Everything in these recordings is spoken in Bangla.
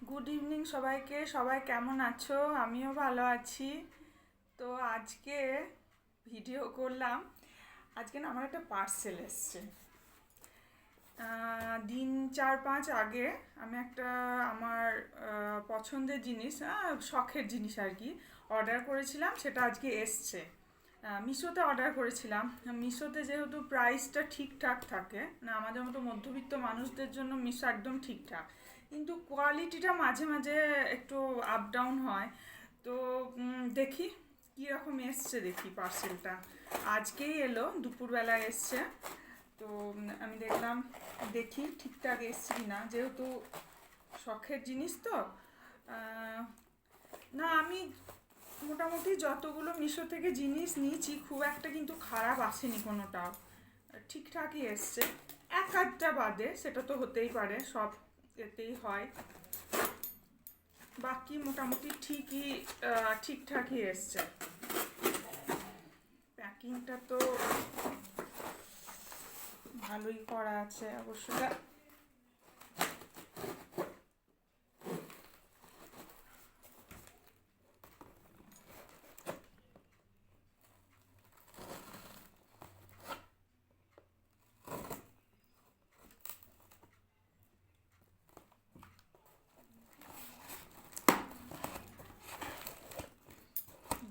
গুড ইভিনিং সবাইকে। সবাই কেমন আছো? আমিও ভালো আছি। তো আজকে ভিডিও করলাম। আজকে না আমার একটা পার্সেল এসছে। দিন 4-5 আগে আমি একটা আমার পছন্দের জিনিস, শখের জিনিস আর কি, অর্ডার করেছিলাম। সেটা আজকে এসছে। মিশোতে অর্ডার করেছিলাম। মিশোতে যেহেতু প্রাইসটা ঠিকঠাক থাকে না, আমাদের মতো মধ্যবিত্ত মানুষদের জন্য মিশো একদম ঠিকঠাক, কিন্তু কোয়ালিটিটা মাঝে মাঝে একটু আপ ডাউন হয়। তো দেখি কীরকম এসছে, দেখি পার্সেলটা। আজকেই এলো, দুপুরবেলা এসছে। তো আমি দেখলাম, দেখি ঠিকঠাক এসছে কি না, যেহেতু শখের জিনিস তো। না, আমি মোটামুটি যতগুলো মিশো থেকে জিনিস নিয়েছি খুব একটা কিন্তু খারাপ আসেনি কোনোটাও, ঠিকঠাকই এসছে। এক আধটা বাদে, সেটা তো হতেই পারে, সব এতেই হয়। বাকি মোটামুটি ঠিকঠাকই এসছে। প্যাকিংটা তো ভালোই করা আছে অবশ্য।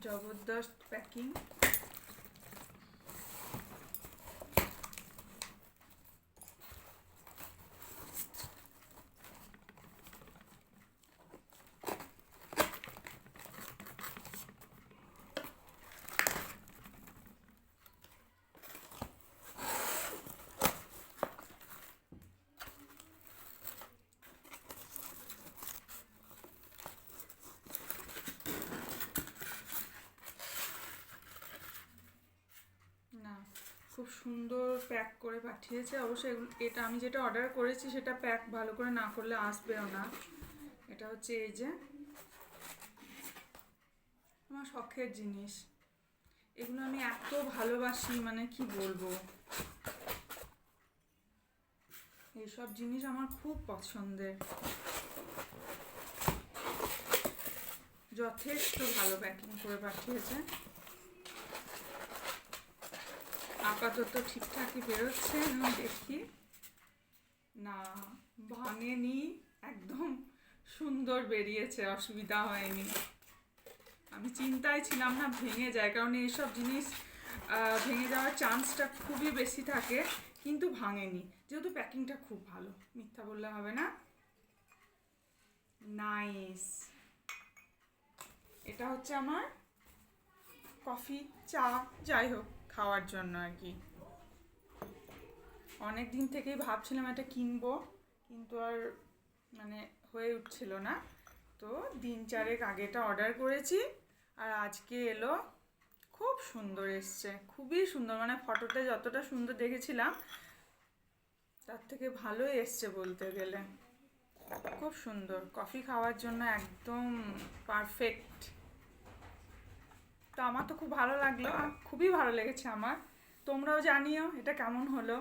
জবরদস্ত প্যাকিং। না, খুব সুন্দর প্যাক করে পাঠিয়েছে। অবশ্যই এটা আমি যেটা অর্ডার করেছি সেটা প্যাক ভালো করে না করলে আসবেও না। এটা হচ্ছে এই যে আমার শখের জিনিস, এগুলো আমি এত ভালোবাসি, মানে কি বলবো। এইসব জিনিস আমার খুব পছন্দের। যথেষ্ট ভালো প্যাকিং করে পাঠিয়েছে। আপাতত ঠিকঠাকই বেরোচ্ছে। দেখি, না ভাঙেনি, একদম সুন্দর বেরিয়েছে, অসুবিধা হয়নি। আমি চিন্তায় ছিলাম না ভেঙে যায়, কারণ এইসব জিনিস ভেঙে যাওয়ার চান্সটা খুবই বেশি থাকে, কিন্তু ভাঙেনি, যেহেতু প্যাকিংটা খুব ভালো, মিথ্যা বললে হবে না। নাইস। এটা হচ্ছে আমার কফি, চা, যাই হোক খাওয়ার জন্য আর কি। অনেক দিন থেকেই ভাবছিলাম এটা কিনবো, কিন্তু আর মানে হয়ে উঠছিল না। তো দিন 4 আগে এটা অর্ডার করেছি, আর আজকে এলো। খুব সুন্দর এসছে, খুবই সুন্দর, মানে ফটোতে যতটা সুন্দর দেখেছিলাম তার থেকে ভালোই এসছে বলতে গেলে। খুব সুন্দর, কফি খাওয়ার জন্য একদম পারফেক্ট। তো আমার তো খুব ভালো লাগলো, খুবই ভালো লেগেছে আমার। তোমরাও জানিও এটা কেমন হলো।